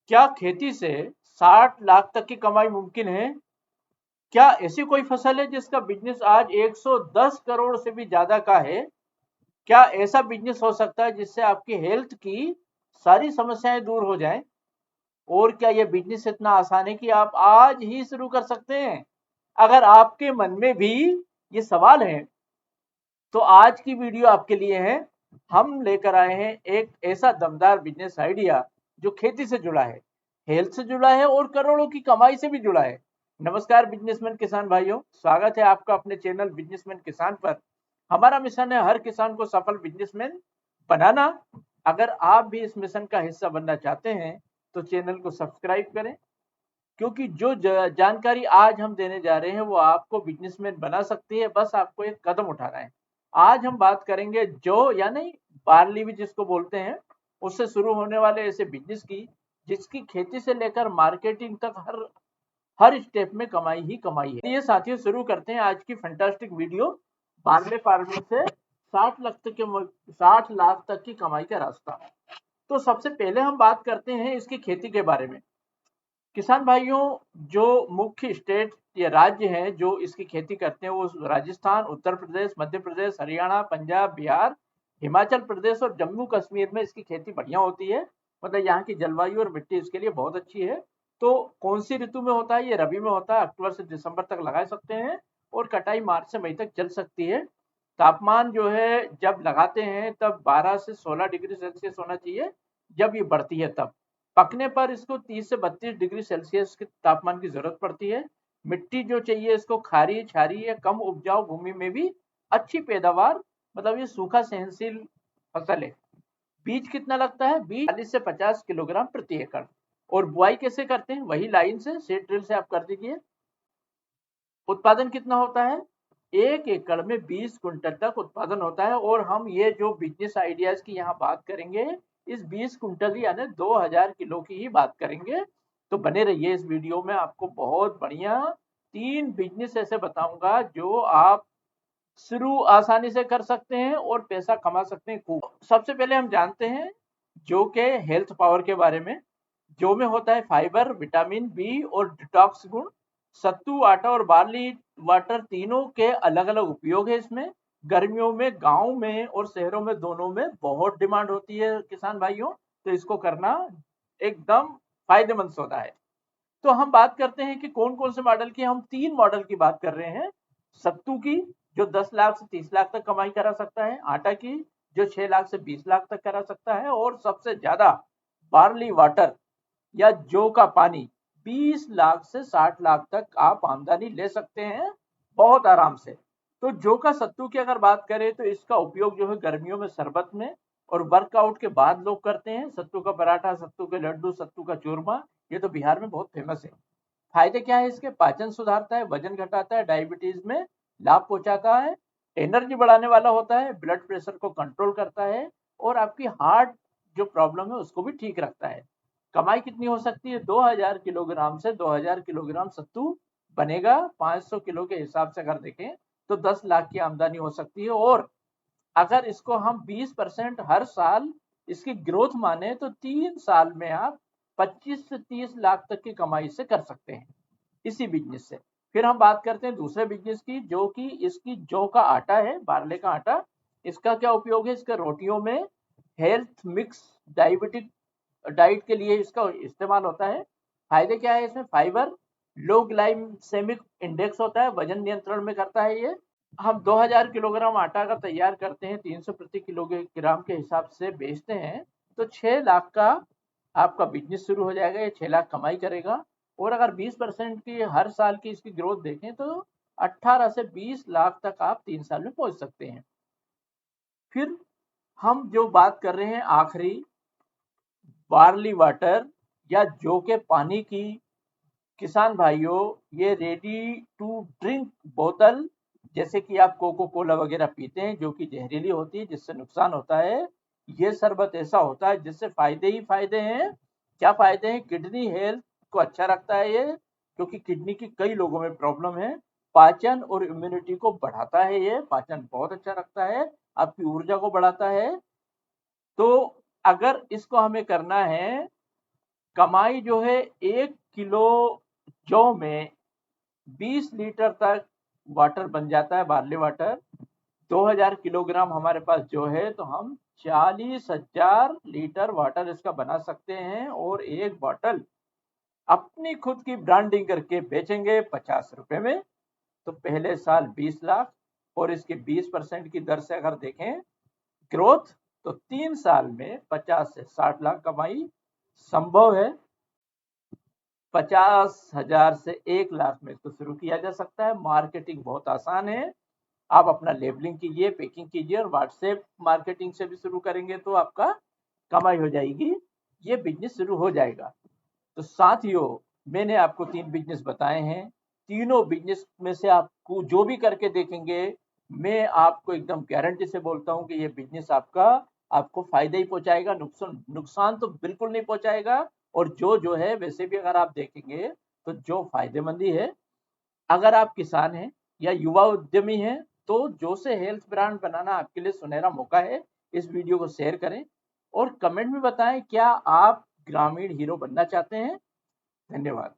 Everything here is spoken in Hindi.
क्या खेती से 60 लाख तक की कमाई मुमकिन है? क्या ऐसी कोई फसल है जिसका बिजनेस आज 110 करोड़ से भी ज्यादा का है? क्या ऐसा बिजनेस हो सकता है जिससे आपकी हेल्थ की सारी समस्याएं दूर हो जाएं? और क्या यह बिजनेस इतना आसान है कि आप आज ही शुरू कर सकते हैं? अगर आपके मन में भी ये सवाल है तो आज की वीडियो आपके लिए है। हम लेकर आए हैं एक ऐसा दमदार बिजनेस आइडिया जो खेती से जुड़ा है, हेल्थ से जुड़ा है और करोड़ों की कमाई से भी जुड़ा है। नमस्कार बिजनेसमैन किसान भाइयों, स्वागत है आपका अपने चैनल बिजनेसमैन किसान पर। हमारा मिशन है हर किसान को सफल बिजनेसमैन बनाना। अगर आप भी इस मिशन का हिस्सा बनना चाहते हैं तो चैनल को सब्सक्राइब करें, क्योंकि जो जानकारी आज हम देने जा रहे हैं वो आपको बिजनेसमैन बना सकती है। बस आपको एक कदम उठाना है। आज हम बात करेंगे जौ यानी बार्ली भी जिसको बोलते हैं, उससे शुरू होने वाले ऐसे बिजनेस की जिसकी खेती से लेकर मार्केटिंग तक हर हर स्टेप में कमाई ही कमाई है। ये साथियों शुरू करते हैं आज की फैंटास्टिक वीडियो। बार्ले फार्मिंग से 60 लाख तक की कमाई का रास्ता। तो सबसे पहले हम बात करते हैं इसकी खेती के बारे में। किसान भाइयों, जो मुख्य स्टेट या राज्य हैं जो इसकी खेती करते हैं वो राजस्थान, उत्तर प्रदेश, मध्य प्रदेश, हरियाणा, पंजाब, बिहार, हिमाचल प्रदेश और जम्मू कश्मीर में इसकी खेती बढ़िया होती है। मतलब यहाँ की जलवायु और मिट्टी इसके लिए बहुत अच्छी है। तो कौन सी ऋतु में होता है? ये रबी में होता है। अक्टूबर से दिसंबर तक लगा सकते हैं और कटाई मार्च से मई तक चल सकती है। तापमान जो है जब लगाते हैं तब 12 से 16 डिग्री सेल्सियस होना चाहिए। जब ये बढ़ती है तब पकने पर इसको 30 से 32 डिग्री सेल्सियस के तापमान की जरूरत पड़ती है। मिट्टी जो चाहिए इसको खारी, क्षारीय या कम उपजाऊ भूमि में भी अच्छी पैदावार, मतलब ये सूखा सहनशील फसल है। बीज कितना लगता है? बीज 40 से 50 किलोग्राम प्रति एकड़। और बुआई कैसे करते हैं? वही लाइन से, सीड ड्रिल से आप कर दीजिए। उत्पादन कितना होता है? 1 एकड़ में 20 कुंटल तक उत्पादन होता है। और हम ये जो बिजनेस आइडियाज की यहाँ बात करेंगे, इस 20 कुंटल यानी 2000 किलो की ही बात करेंगे। तो बने रहिए इस वीडियो में, आपको बहुत बढ़िया 3 बिजनेस ऐसे बताऊंगा जो आप शुरू आसानी से कर सकते हैं और पैसा कमा सकते हैं खूब। सबसे पहले हम जानते हैं जौ के हेल्थ पावर के बारे में। जौ में होता है फाइबर, विटामिन बी और डिटॉक्स गुण। सत्तू, आटा और बार्ली वाटर तीनों के अलग अलग उपयोग है इसमें। गर्मियों में गांव में और शहरों में दोनों में बहुत डिमांड होती है किसान भाइयों, तो इसको करना एकदम फायदेमंद सौदा है। तो हम बात करते हैं कि कौन कौन से मॉडल की। हम 3 मॉडल की बात कर रहे हैं। सत्तू की जो 10 लाख से 30 लाख तक कमाई करा सकता है, आटा की जो 6 लाख से 20 लाख तक करा सकता है, और सबसे ज्यादा बार्ली वाटर या जौ का पानी 20 लाख से 60 लाख तक आप आमदनी ले सकते हैं बहुत आराम से। तो जौ का सत्तू की अगर बात करें तो इसका उपयोग जो है गर्मियों में शरबत में और वर्कआउट के बाद लोग करते हैं। सत्तू का पराठा, सत्तू के लड्डू, सत्तू का चूरमा, ये तो बिहार में बहुत फेमस है। फायदे क्या है इसके? पाचन सुधारता है, वजन घटाता है, डायबिटीज में लाभ पहुंचाता है, एनर्जी बढ़ाने वाला होता है, ब्लड प्रेशर को कंट्रोल करता है और आपकी हार्ट जो प्रॉब्लम है उसको भी ठीक रखता है। कमाई कितनी हो सकती है? 2000 किलोग्राम से 2000 किलोग्राम सत्तू बनेगा। 500 किलो के हिसाब से अगर देखें तो 10 लाख की आमदनी हो सकती है। और अगर इसको हम 20% हर साल इसकी ग्रोथ माने तो 3 साल में आप 25 से 30 लाख तक की कमाई से कर सकते हैं इसी बिजनेस से। फिर हम बात करते हैं दूसरे बिजनेस की, जो कि इसकी जौ का आटा है, बार्ले का आटा। इसका क्या उपयोग है? इसका रोटियों में हेल्थ मिक्स डायबिटिक डाइट के लिए इसका इस्तेमाल होता है। फायदे क्या है इसमें? फाइबर, लो ग्लाइसेमिक इंडेक्स होता है, वजन नियंत्रण में करता है ये। हम 2000 किलोग्राम आटा अगर तैयार करते हैं, 300 प्रति किलोग्राम के हिसाब से बेचते हैं, तो 6 लाख का आपका बिजनेस शुरू हो जाएगा। ये 6 लाख कमाई करेगा। और अगर 20% की हर साल की इसकी ग्रोथ देखें तो 18 से 20 लाख तक आप 3 साल में पहुंच सकते हैं। फिर हम जो बात कर रहे हैं आखिरी, बार्ली वाटर या जौ के पानी की। किसान भाइयों, ये रेडी टू ड्रिंक बोतल, जैसे कि आप कोको कोला वगैरह पीते हैं जो कि जहरीली होती है, जिससे नुकसान होता है, ये शरबत ऐसा होता है जिससे फायदे ही फायदे हैं। क्या फायदे हैं? किडनी हेल्थ को अच्छा रखता है ये, क्योंकि किडनी की कई लोगों में प्रॉब्लम है। पाचन और इम्यूनिटी को बढ़ाता है, ये पाचन बहुत अच्छा रखता है, आपकी ऊर्जा को बढ़ाता है। तो अगर इसको हमें करना है कमाई जो है 1 किलो जौ में 20 लीटर तक वाटर बन जाता है, बार्ली वाटर। 2000 किलोग्राम हमारे पास जो है तो हम 40,000 लीटर वाटर इसका बना सकते हैं, और एक बॉटल अपनी खुद की ब्रांडिंग करके बेचेंगे 50 रुपए में, तो पहले साल 20 लाख और इसके 20% की दर से अगर देखें ग्रोथ, तो 3 साल में 50 से 60 लाख कमाई संभव है। 50,000 से 1 लाख में इसको शुरू किया जा सकता है। मार्केटिंग बहुत आसान है, आप अपना लेबलिंग कीजिए, पैकिंग कीजिए, और व्हाट्सएप मार्केटिंग से भी शुरू करेंगे तो आपका कमाई हो जाएगी, ये बिजनेस शुरू हो जाएगा। तो साथियों, मैंने आपको 3 बिजनेस बताए हैं। तीनों बिजनेस में से आपको जो भी करके देखेंगे, मैं आपको एकदम गारंटी से बोलता हूं कि ये बिजनेस आपको फायदा ही पहुंचाएगा, नुकसान तो बिल्कुल नहीं पहुंचाएगा। और जो है वैसे भी अगर आप देखेंगे तो जो फायदेमंद ही है। अगर आप किसान हैं या युवा उद्यमी हैं, तो जो से हेल्थ ब्रांड बनाना आपके लिए सुनहरा मौका है। इस वीडियो को शेयर करें और कमेंट में बताएं क्या आप ग्रामीण हीरो बनना चाहते हैं। धन्यवाद।